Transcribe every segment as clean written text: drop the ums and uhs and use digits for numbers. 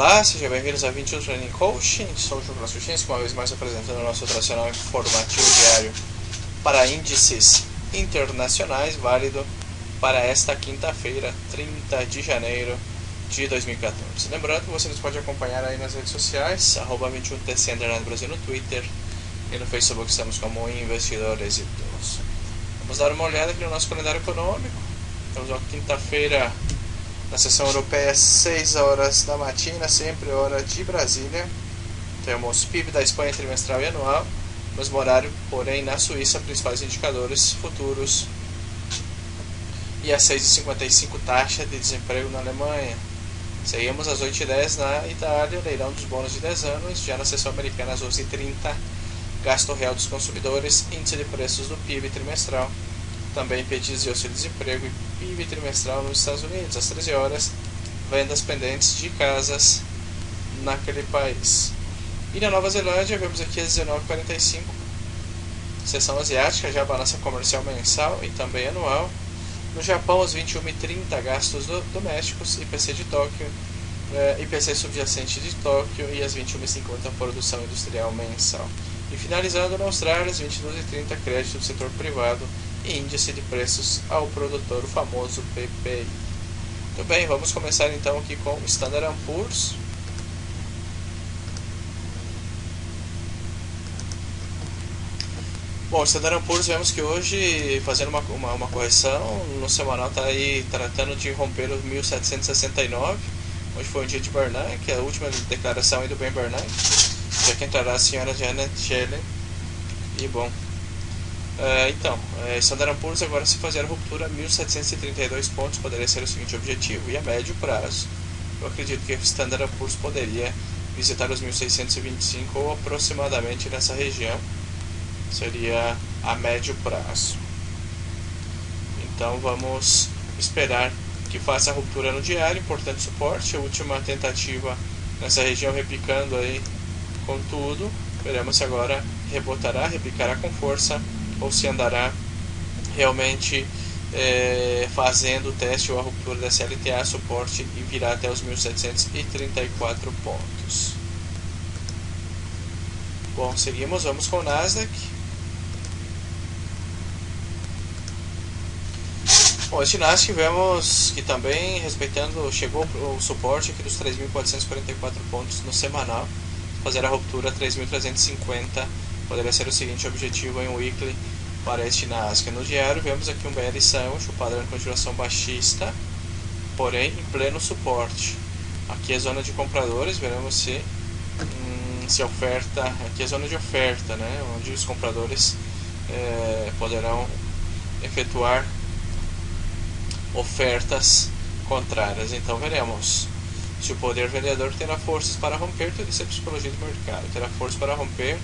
Olá, sejam bem-vindos a 21 Training Coaching. Sou o Douglas Kuchinski, uma vez mais apresentando o nosso tradicional informativo diário para índices internacionais, válido para esta quinta-feira, 30 de janeiro de 2014. Lembrando que você nos pode acompanhar aí nas redes sociais, @21tc Brasil no Twitter e no Facebook estamos como Investidores Idosos. Vamos dar uma olhada aqui no nosso calendário econômico. Temos uma quinta-feira na sessão europeia, 6 horas da matina, sempre hora de Brasília. Temos PIB da Espanha trimestral e anual, mesmo horário, porém na Suíça, principais indicadores futuros. E às 6h55, taxa de desemprego na Alemanha. Seguimos às 8h10 na Itália, leilão dos bônus de 10 anos. Já na sessão americana, às 11h30, gasto real dos consumidores, índice de preços do PIB trimestral. Também pedidos de auxílio-desemprego e PIB trimestral nos Estados Unidos. Às 13 horas, vendas pendentes de casas naquele país. E na Nova Zelândia, vemos aqui às 19h45, sessão asiática, já balança comercial mensal e também anual. No Japão, às 21h30, gastos domésticos, IPC de Tóquio, IPC subjacente de Tóquio, e às 21h50, produção industrial mensal. E finalizando na Austrália, às 22h30, crédito do setor privado e índice de preços ao produtor, o famoso PPI. Muito bem, vamos começar então aqui com o Standard & Poor's. Bom, o Standard & Poor's, vemos que hoje, fazendo uma correção, no semanal está aí tratando de romper os 1769. Hoje foi um dia de Bernanke, que é a última declaração aí do Ben Bernanke, já que entrará a senhora Janet Yellen. E bom, Standard & Poor's agora, se fazer a ruptura 1732 pontos, poderia ser o seguinte objetivo. E a médio prazo, eu acredito que o Standard & Poor's poderia visitar os 1625 ou aproximadamente nessa região. Seria a médio prazo. Então vamos esperar que faça a ruptura no diário, importante suporte, a última tentativa nessa região, repicando aí com tudo. Veremos se agora rebotará, repicará com força, ou se andará realmente fazendo o teste ou a ruptura dessa LTA, suporte, e virá até os 1734 pontos. Bom, seguimos, vamos com o Nasdaq. Bom, este Nasdaq vemos que também chegou o suporte aqui dos 3.444 pontos no semanal. Fazer a ruptura 3.350 poderia ser o seguinte objetivo em um weekly para este Nasdaq. No diário vemos aqui um BR Sancho, o padrão de continuação baixista, porém em pleno suporte. Aqui é a zona de compradores, veremos se oferta, aqui é a zona de oferta, né, onde os compradores poderão efetuar ofertas contrárias. Então veremos se o poder vendedor terá forças para romper. Tudo isso é psicologia do mercado. Terá força para romper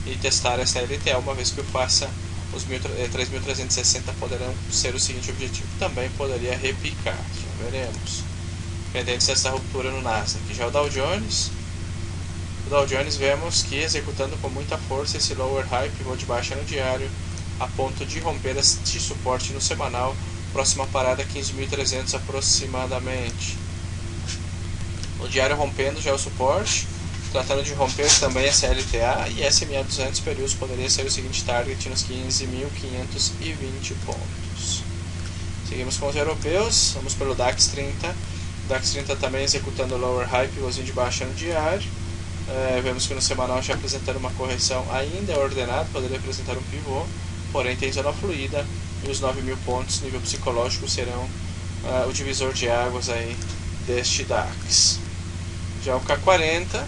e testar essa LTA. Uma vez que o faça, os 3.360 poderão ser o seguinte objetivo. Também poderia repicar, já veremos, pendentes dessa ruptura no Nasdaq. Já o Dow Jones, vemos que executando com muita força esse lower high, pivô de baixa no diário, a ponto de romper este suporte no semanal. Próxima parada 15.300 aproximadamente. O diário rompendo já o suporte, tratando de romper também essa LTA, e SMA 200 períodos poderia ser o seguinte target nos 15.520 pontos. Seguimos com os europeus, vamos pelo DAX 30. O DAX 30 também executando lower high, pivôzinho de baixa no diário. Vemos que no semanal já apresentando uma correção ainda ordenada, poderia apresentar um pivô, porém tem zona fluida, e os 9.000 pontos, nível psicológico, serão o divisor de águas aí deste DAX. Já o K40,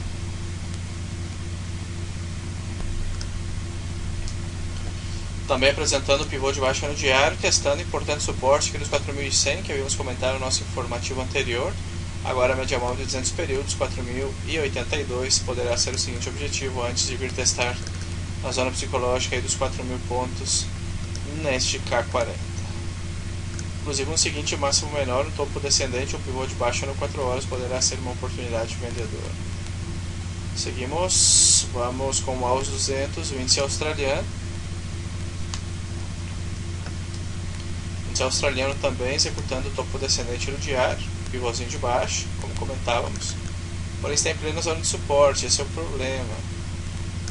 também apresentando o pivô de baixa no diário, testando importante suporte aqui nos 4.100, que havíamos comentado no nosso informativo anterior. Agora a média móvel de 200 períodos, 4.082, poderá ser o seguinte objetivo antes de vir testar a zona psicológica aí dos 4.000 pontos neste K40. Inclusive um seguinte máximo menor, um topo descendente, um pivô de baixa no 4 horas poderá ser uma oportunidade vendedora. Seguimos, vamos com o AUS 200, o índice australiano. O índice australiano também executando o topo descendente no diário, pivôzinho de baixo, como comentávamos. porém está em plena zona de suporte, esse é o problema.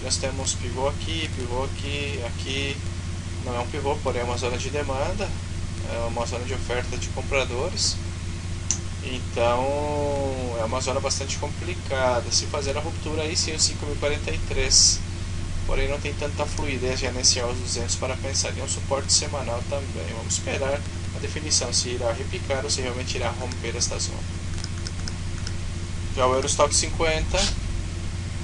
Nós temos pivô aqui, aqui não é um pivô, porém é uma zona de demanda, é uma zona de oferta de compradores, então é uma zona bastante complicada. Se fazer a ruptura aí sim o 5.043, porém não tem tanta fluidez já nesse aos 200 para pensar em um suporte semanal também. Vamos esperar a definição se irá repicar ou se realmente irá romper esta zona. Já o Eurostock 50,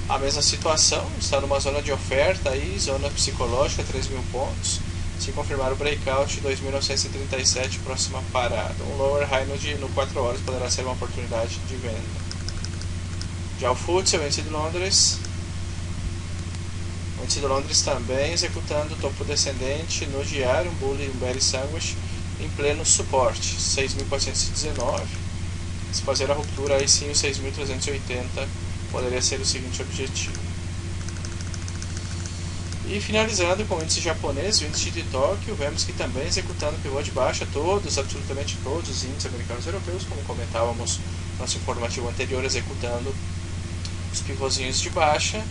a mesma situação, está numa zona de oferta aí, zona psicológica, 3.000 pontos. Se confirmar o breakout, 2.937, próxima parada. Um lower high no 4 horas poderá ser uma oportunidade de venda. Já o FTSE, o índice de Londres. O índice de Londres também executando topo descendente no diário, um bull e um bearish sandwich em pleno suporte, 6.419. Se fazer a ruptura, aí sim o 6.380 poderia ser o seguinte objetivo. E finalizando com o índice japonês, o índice de Tóquio, vemos que também executando pivô de baixa, absolutamente todos os índices americanos e europeus, como comentávamos no nosso informativo anterior, executando os pivôzinhos de baixa.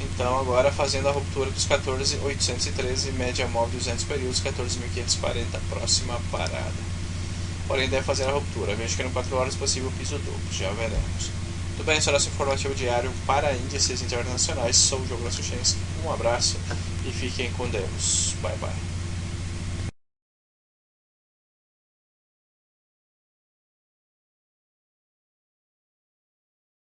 Então agora fazendo a ruptura dos 14.813, média móvel 200 períodos, 14.540, próxima parada. Porém deve fazer a ruptura, vejo que no 4 horas possível piso duplo, já veremos. Tudo bem, esse é o nosso informativo diário para índices internacionais. Sou o Diogo Suchensky, um abraço e fiquem com Deus. Bye bye.